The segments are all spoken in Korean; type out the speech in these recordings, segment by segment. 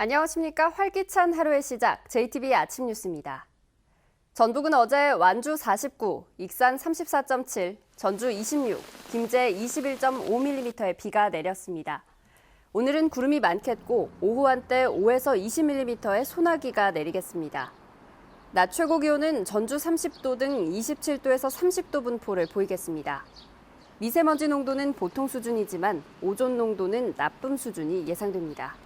안녕하십니까. 활기찬 하루의 시작, JTBC 아침 뉴스입니다. 전북은 어제 완주 49, 익산 34.7, 전주 26, 김제 21.5mm의 비가 내렸습니다. 오늘은 구름이 많겠고 오후 한때 5에서 20mm의 소나기가 내리겠습니다. 낮 최고 기온은 전주 30도 등 27도에서 30도 분포를 보이겠습니다. 미세먼지 농도는 보통 수준이지만 오존 농도는 나쁨 수준이 예상됩니다.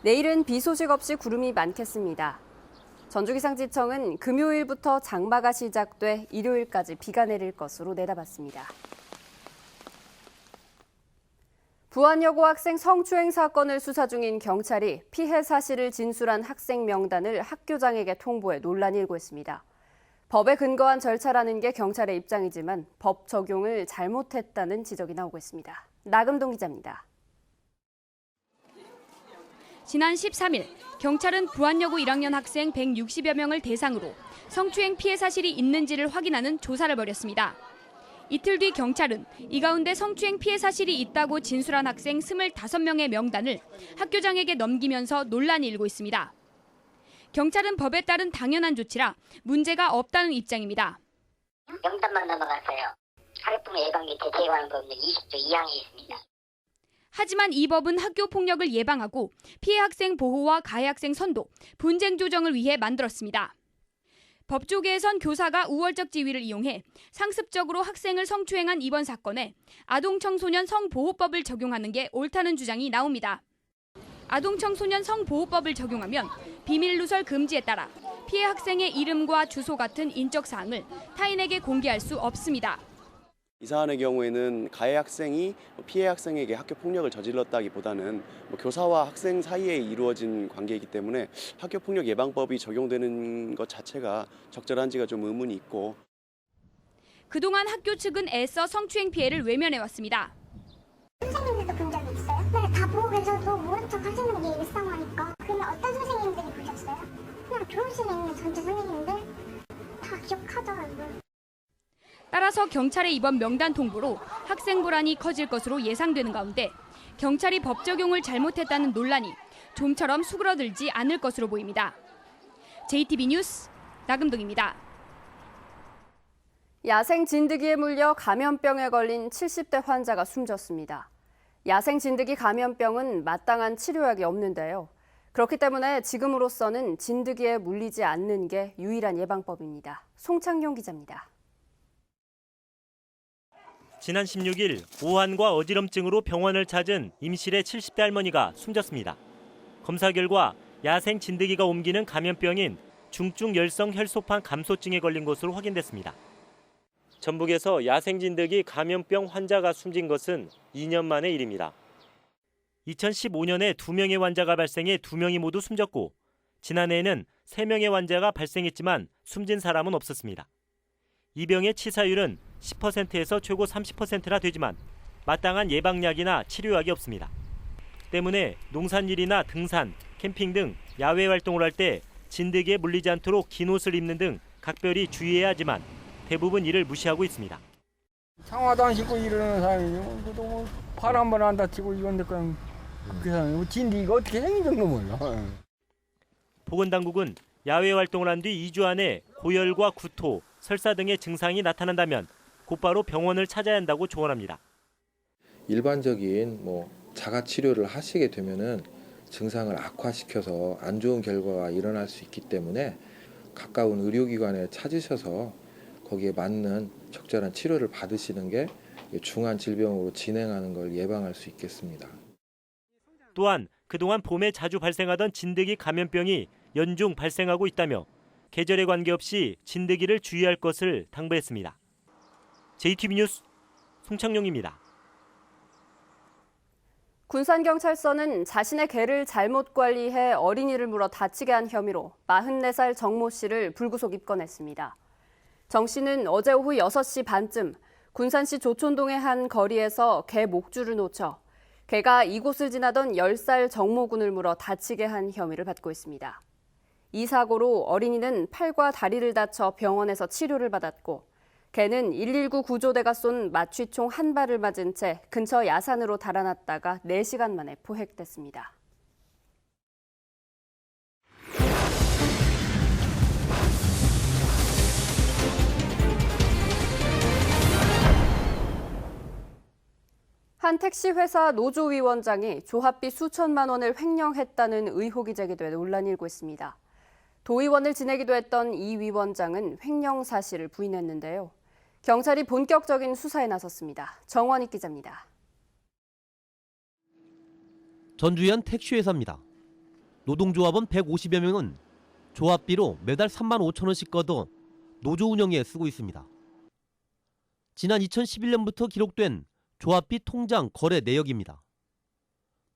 내일은 비 소식 없이 구름이 많겠습니다. 전주기상지청은 금요일부터 장마가 시작돼 일요일까지 비가 내릴 것으로 내다봤습니다. 부안여고 학생 성추행 사건을 수사 중인 경찰이 피해 사실을 진술한 학생 명단을 학교장에게 통보해 논란이 일고 있습니다. 법에 근거한 절차라는 게 경찰의 입장이지만 법 적용을 잘못했다는 지적이 나오고 있습니다. 나금동 기자입니다. 지난 13일 경찰은 부안여고 1학년 학생 160여 명을 대상으로 성추행 피해 사실이 있는지를 확인하는 조사를 벌였습니다. 이틀 뒤 경찰은 이 가운데 성추행 피해 사실이 있다고 진술한 학생 25명의 명단을 학교장에게 넘기면서 논란이 일고 있습니다. 경찰은 법에 따른 당연한 조치라 문제가 없다는 입장입니다. 명단만 넘어갔어요. 학교폭력 예방및 대책에 관한 법률 20조 2항에 있습니다. 하지만 이 법은 학교 폭력을 예방하고 피해 학생 보호와 가해 학생 선도, 분쟁 조정을 위해 만들었습니다. 법조계에선 교사가 우월적 지위를 이용해 상습적으로 학생을 성추행한 이번 사건에 아동청소년 성보호법을 적용하는 게 옳다는 주장이 나옵니다. 아동청소년 성보호법을 적용하면 비밀누설 금지에 따라 피해 학생의 이름과 주소 같은 인적 사항을 타인에게 공개할 수 없습니다. 이 사안의 경우에는 가해 학생이 피해 학생에게 학교 폭력을 저질렀다기보다는 교사와 학생 사이에 이루어진 관계이기 때문에 학교 폭력 예방법이 적용되는 것 자체가 적절한지가 좀 의문이 있고. 그동안 학교 측은 애써 성추행 피해를 외면해왔습니다. 선생님들도 본 적이 있어요? 네, 다 보고 계셔도 모른 척 하시는 게 일상화니까. 그러면 어떤 선생님들이 보셨어요? 그냥 교실에 있는 전체 선생님들 다 기억하더라고요. 따라서 경찰의 이번 명단 통보로 학생 불안이 커질 것으로 예상되는 가운데 경찰이 법 적용을 잘못했다는 논란이 좀처럼 수그러들지 않을 것으로 보입니다. JTBC 뉴스 나금동입니다. 야생 진드기에 물려 감염병에 걸린 70대 환자가 숨졌습니다. 야생 진드기 감염병은 마땅한 치료약이 없는데요. 그렇기 때문에 지금으로서는 진드기에 물리지 않는 게 유일한 예방법입니다. 송창용 기자입니다. 지난 16일 오한과 어지럼증으로 병원을 찾은 임실의 70대 할머니가 숨졌습니다. 검사 결과 야생 진드기가 옮기는 감염병인 중증 열성 혈소판 감소증에 걸린 것으로 확인됐습니다. 전북에서 야생 진드기 감염병 환자가 숨진 것은 2년 만의 일입니다. 2015년에 2명의 환자가 발생해 2명이 모두 숨졌고 지난해에는 3명의 환자가 발생했지만 숨진 사람은 없었습니다. 이 병의 치사율은 10%에서 최고 30%나 되지만 마땅한 예방약이나 치료약이 없습니다. 때문에 농산일이나 등산, 캠핑 등 야외 활동을 할 때 진드기에 물리지 않도록 긴 옷을 입는 등 각별히 주의해야 하지만 대부분 이를 무시하고 있습니다. 장화도 안 신고 이러는 사람이지 뭐 팔 한 번 안 다치고 이건데 그냥 그 사람이 진드기가 어떻게 생긴지도 몰라. 보건당국은 야외 활동을 한 뒤 2주 안에 고열과 구토, 설사 등의 증상이 나타난다면 곧바로 병원을 찾아야 한다고 조언합니다. 일반적인 자가 치료를 하시게 되면은 증상을 악화시켜서 안 좋은 결과가 일어날 수 있기 때문에 가까운 의료기관에 찾으셔서 거기에 맞는 적절한 치료를 받으시는 게 중한 질병으로 진행하는 걸 예방할 수 있겠습니다. 또한 그동안 봄에 자주 발생하던 진드기 감염병이 연중 발생하고 있다며 계절에 관계없이 진드기를 주의할 것을 당부했습니다. JTBC 뉴스 송창용입니다. 군산경찰서는 자신의 개를 잘못 관리해 어린이를 물어 다치게 한 혐의로 44살 정모 씨를 불구속 입건했습니다. 정 씨는 어제 오후 6시 반쯤 군산시 조촌동의 한 거리에서 개 목줄을 놓쳐 개가 이곳을 지나던 10살 정모 군을 물어 다치게 한 혐의를 받고 있습니다. 이 사고로 어린이는 팔과 다리를 다쳐 병원에서 치료를 받았고 개는 119 구조대가 쏜 마취총 한 발을 맞은 채 근처 야산으로 달아났다가 4시간 만에 포획됐습니다. 한 택시회사 노조위원장이 조합비 수천만 원을 횡령했다는 의혹이 제기돼 논란이 일고 있습니다. 도의원을 지내기도 했던 이 위원장은 횡령 사실을 부인했는데요. 경찰이 본격적인 수사에 나섰습니다. 정원익 기자입니다. 전주의 한 택시회사입니다. 노동조합원 150여 명은 조합비로 매달 3만 5천 원씩 걷어 노조 운영에 쓰고 있습니다. 지난 2011년부터 기록된 조합비 통장 거래 내역입니다.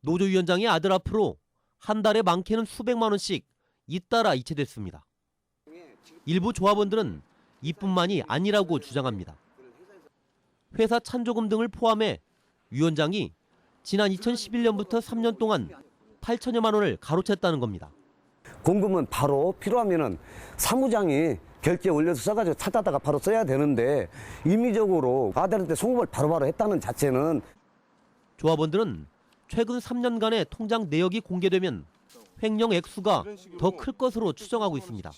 노조위원장의 아들 앞으로 한 달에 많게는 수백만 원씩 잇따라 이체됐습니다. 일부 조합원들은 이뿐만이 아니라고 주장합니다. 회사 찬조금 등을 포함해 위원장이 지난 2011년부터 3년 동안 8천여만 원을 가로챘다는 겁니다. 공금은 바로 필요하면은 사무장이 결제 올려서 써가지고 찾아다가 바로 써야 되는데 임의적으로 아들한테 송금을 바로바로 했다는 자체는. 조합원들은 최근 3년간의 통장 내역이 공개되면 횡령 액수가 더 클 것으로 추정하고 있습니다.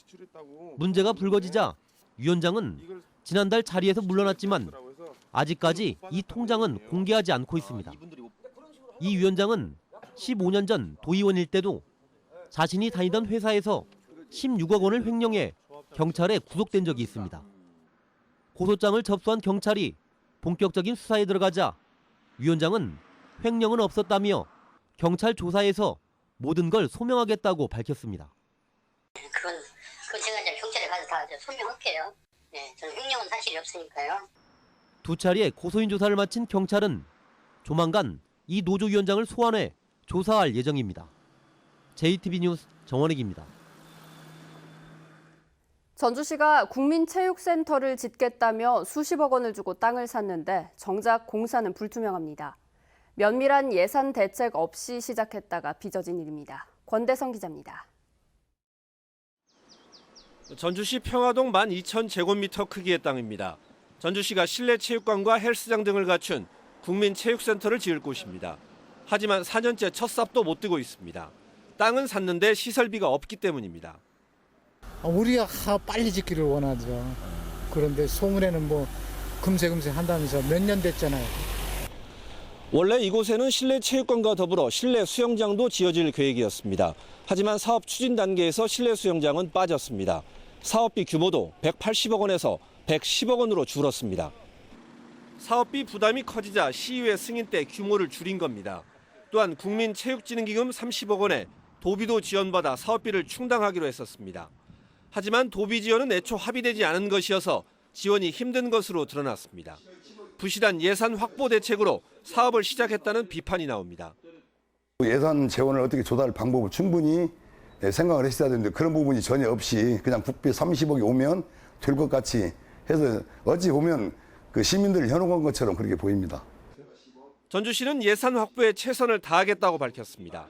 문제가 불거지자 위원장은 지난달 자리에서 물러났지만 아직까지 이 통장은 공개하지 않고 있습니다. 이 위원장은 15년 전 도의원일 때도 자신이 다니던 회사에서 16억 원을 횡령해 경찰에 구속된 적이 있습니다. 고소장을 접수한 경찰이 본격적인 수사에 들어가자 위원장은 횡령은 없었다며 경찰 조사에서 모든 걸 소명하겠다고 밝혔습니다. 그건 제가 이제 경찰에 가서 다 소명할게요. 네, 저는 횡령은 사실이 없으니까요. 두 차례 고소인 조사를 마친 경찰은 조만간 이 노조위원장을 소환해 조사할 예정입니다. JTB 뉴스 정원익입니다. 전주시가 국민체육센터를 짓겠다며 수십억 원을 주고 땅을 샀는데 정작 공사는 불투명합니다. 면밀한 예산 대책 없이 시작했다가 빚어진 일입니다. 권대성 기자입니다. 전주시 평화동 12,000제곱미터 크기의 땅입니다. 전주시가 실내 체육관과 헬스장 등을 갖춘 국민체육센터를 지을 곳입니다. 하지만 4년째 첫 삽도 못 뜨고 있습니다. 땅은 샀는데 시설비가 없기 때문입니다. 우리가 빨리 짓기를 원하죠. 그런데 소문에는 뭐 금세 한다면서 몇 년 됐잖아요. 원래 이곳에는 실내 체육관과 더불어 실내 수영장도 지어질 계획이었습니다. 하지만 사업 추진 단계에서 실내 수영장은 빠졌습니다. 사업비 규모도 180억 원에서 110억 원으로 줄었습니다. 사업비 부담이 커지자 시의회 승인 때 규모를 줄인 겁니다. 또한 국민체육진흥기금 30억 원에 도비도 지원받아 사업비를 충당하기로 했었습니다. 하지만 도비 지원은 애초 합의되지 않은 것이어서 지원이 힘든 것으로 드러났습니다. 부실한 예산 확보 대책으로 사업을 시작했다는 비판이 나옵니다. 예산 재원을 어떻게 조달할 방법을 충분히 생각을 했어야 되는데 그런 부분이 전혀 없이 그냥 국비 30억이 오면 될 것 같이 해서 어찌 보면 그 시민들을 현혹한 것처럼 그렇게 보입니다. 전주시는 예산 확보에 최선을 다하겠다고 밝혔습니다.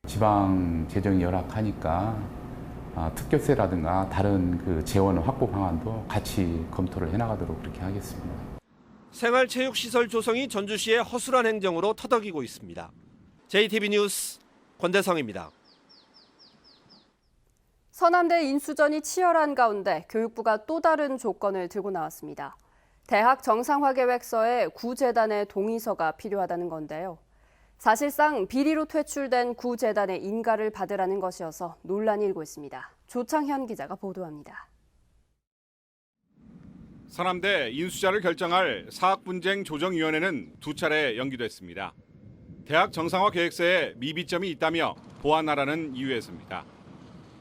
지방 재정이 열악하니까 특교세라든가 다른 그 재원 확보 방안도 같이 검토를 해나가도록 그렇게 하겠습니다. 생활체육시설 조성이 전주시의 허술한 행정으로 터덕이고 있습니다. JTB 뉴스 권대성입니다. 서남대 인수전이 치열한 가운데 교육부가 또 다른 조건을 들고 나왔습니다. 대학 정상화 계획서에 구재단의 동의서가 필요하다는 건데요. 사실상 비리로 퇴출된 구재단의 인가를 받으라는 것이어서 논란이 일고 있습니다. 조창현 기자가 보도합니다. 서남대 인수자를 결정할 사학분쟁 조정위원회는 두 차례 연기됐습니다. 대학 정상화 계획서에 미비점이 있다며 보완하라는 이유에서입니다.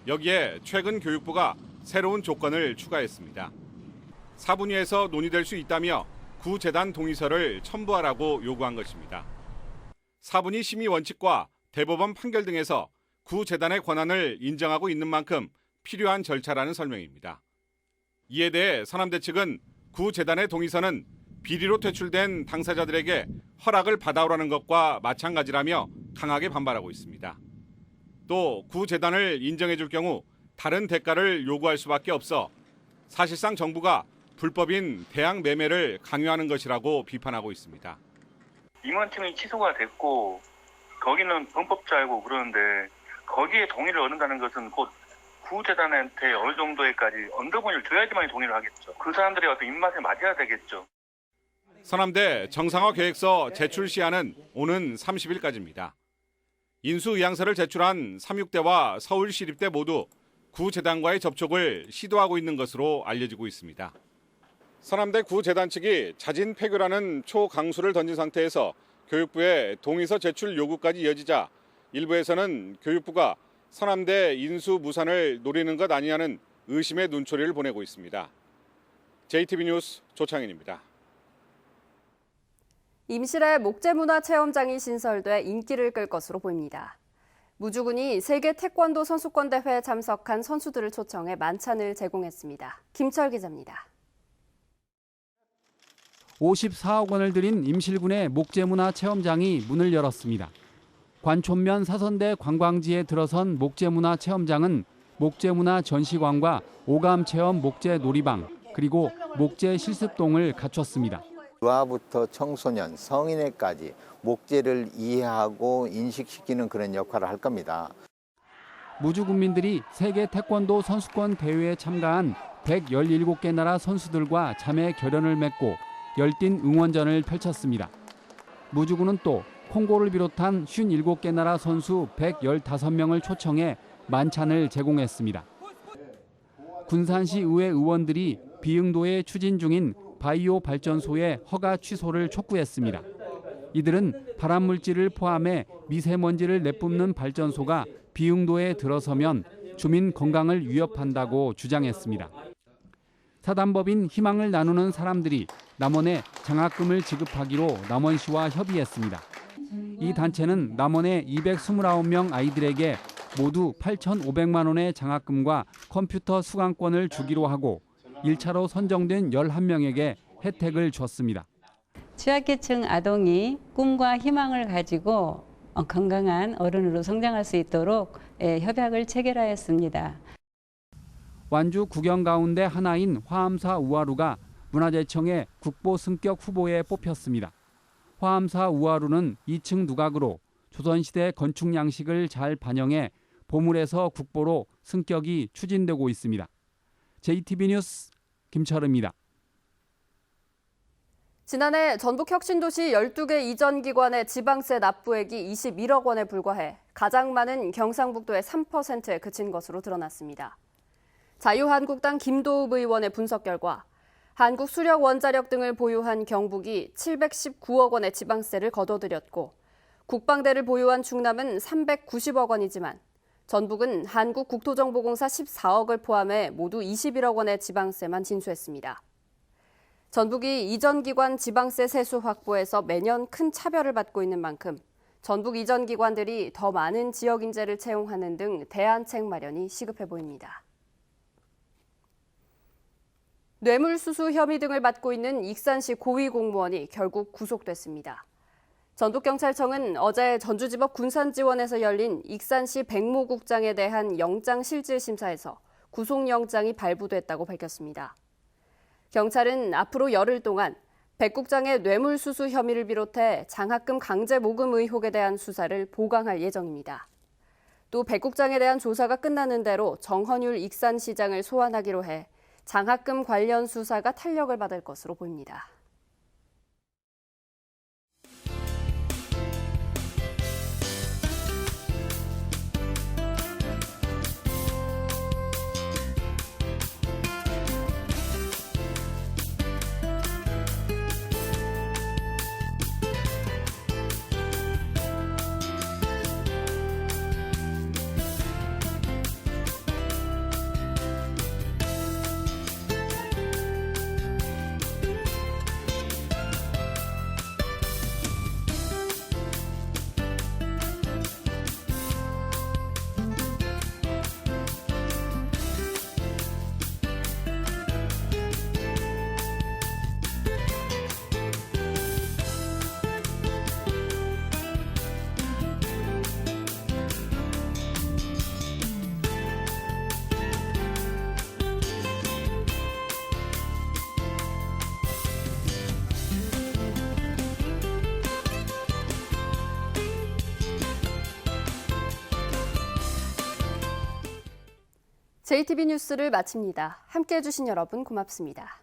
여기에 최근 교육부가 새로운 조건을 추가했습니다. 사분위에서 논의될 수 있다며 구재단 동의서를 첨부하라고 요구한 것입니다. 사분위 심의 원칙과 대법원 판결 등에서 구재단의 권한을 인정하고 있는 만큼 필요한 절차라는 설명입니다. 이에 대해 서남대 측은 구재단의 동의서는 비리로 퇴출된 당사자들에게 허락을 받아오라는 것과 마찬가지라며 강하게 반발하고 있습니다. 또 구재단을 인정해 줄 경우 다른 대가를 요구할 수밖에 없어 사실상 정부가 불법인 대학 매매를 강요하는 것이라고 비판하고 있습니다. 임원팀이 취소가 됐고 거기는 범법자 알고 그러는데 거기에 동의를 얻는다는 것은 곧 구재단한테 어느 정도에까지 언더분을 줘야지만 동의를 하겠죠. 그 사람들의 어떤 입맛에 맞아야 되겠죠. 서남대 정상화 계획서 제출 시한은 오는 30일까지입니다. 인수의향서를 제출한 삼육대와 서울시립대 모두 구재단과의 접촉을 시도하고 있는 것으로 알려지고 있습니다. 서남대 구재단 측이 자진 폐교라는 초강수를 던진 상태에서 교육부의 동의서 제출 요구까지 이어지자 일부에서는 교육부가 서남대 인수 무산을 노리는 것 아니냐는 의심의 눈초리를 보내고 있습니다. JTB 뉴스 조창인입니다. 임실에 목재문화체험장이 신설돼 인기를 끌 것으로 보입니다. 무주군이 세계 태권도 선수권 대회에 참석한 선수들을 초청해 만찬을 제공했습니다. 김철 기자입니다. 54억 원을 들인 임실군의 목재문화체험장이 문을 열었습니다. 관촌면 사선대 관광지에 들어선 목재문화체험장은 목재문화 전시관과 오감체험 목재 놀이방 그리고 목재 실습동을 갖췄습니다. 유아부터 청소년, 성인에까지 목재를 이해하고 인식시키는 그런 역할을 할 겁니다. 무주군민들이 세계 태권도 선수권 대회에 참가한 117개 나라 선수들과 자매 결연을 맺고 열띤 응원전을 펼쳤습니다. 무주군은 또 콩고를 비롯한 57개 나라 선수 115명을 초청해 만찬을 제공했습니다. 군산시 의회 의원들이 비응도에 추진 중인 바이오 발전소의 허가 취소를 촉구했습니다. 이들은 발암물질을 포함해 미세먼지를 내뿜는 발전소가 비응도에 들어서면 주민 건강을 위협한다고 주장했습니다. 사단법인 희망을 나누는 사람들이 남원에 장학금을 지급하기로 남원시와 협의했습니다. 이 단체는 남원의 229명 아이들에게 모두 8,500만 원의 장학금과 컴퓨터 수강권을 주기로 하고 1차로 선정된 11명에게 혜택을 줬습니다. 취약계층 아동이 꿈과 희망을 가지고 건강한 어른으로 성장할 수 있도록 협약을 체결하였습니다. 완주 구경 가운데 하나인 화암사 우아루가 문화재청의 국보 승격 후보에 뽑혔습니다. 화암사 우아루는 2층 누각으로 조선시대 건축 양식을 잘 반영해 보물에서 국보로 승격이 추진되고 있습니다. JTB 뉴스 김철우입니다. 지난해 전북혁신도시 12개 이전기관의 지방세 납부액이 21억 원에 불과해 가장 많은 경상북도의 3%에 그친 것으로 드러났습니다. 자유한국당 김도읍 의원의 분석 결과 한국수력 원자력 등을 보유한 경북이 719억 원의 지방세를 거둬들였고 국방대를 보유한 충남은 390억 원이지만 전북은 한국국토정보공사 14억을 포함해 모두 21억 원의 지방세만 징수했습니다. 전북이 이전기관 지방세 세수 확보에서 매년 큰 차별을 받고 있는 만큼 전북 이전기관들이 더 많은 지역 인재를 채용하는 등 대안책 마련이 시급해 보입니다. 뇌물수수 혐의 등을 받고 있는 익산시 고위공무원이 결국 구속됐습니다. 전북경찰청은 어제 전주지법 군산지원에서 열린 익산시 백모국장에 대한 영장실질심사에서 구속영장이 발부됐다고 밝혔습니다. 경찰은 앞으로 열흘 동안 백 국장의 뇌물수수 혐의를 비롯해 장학금 강제 모금 의혹에 대한 수사를 보강할 예정입니다. 또 백 국장에 대한 조사가 끝나는 대로 정헌율 익산시장을 소환하기로 해 장학금 관련 수사가 탄력을 받을 것으로 보입니다. JTB 뉴스를 마칩니다. 함께해 주신 여러분 고맙습니다.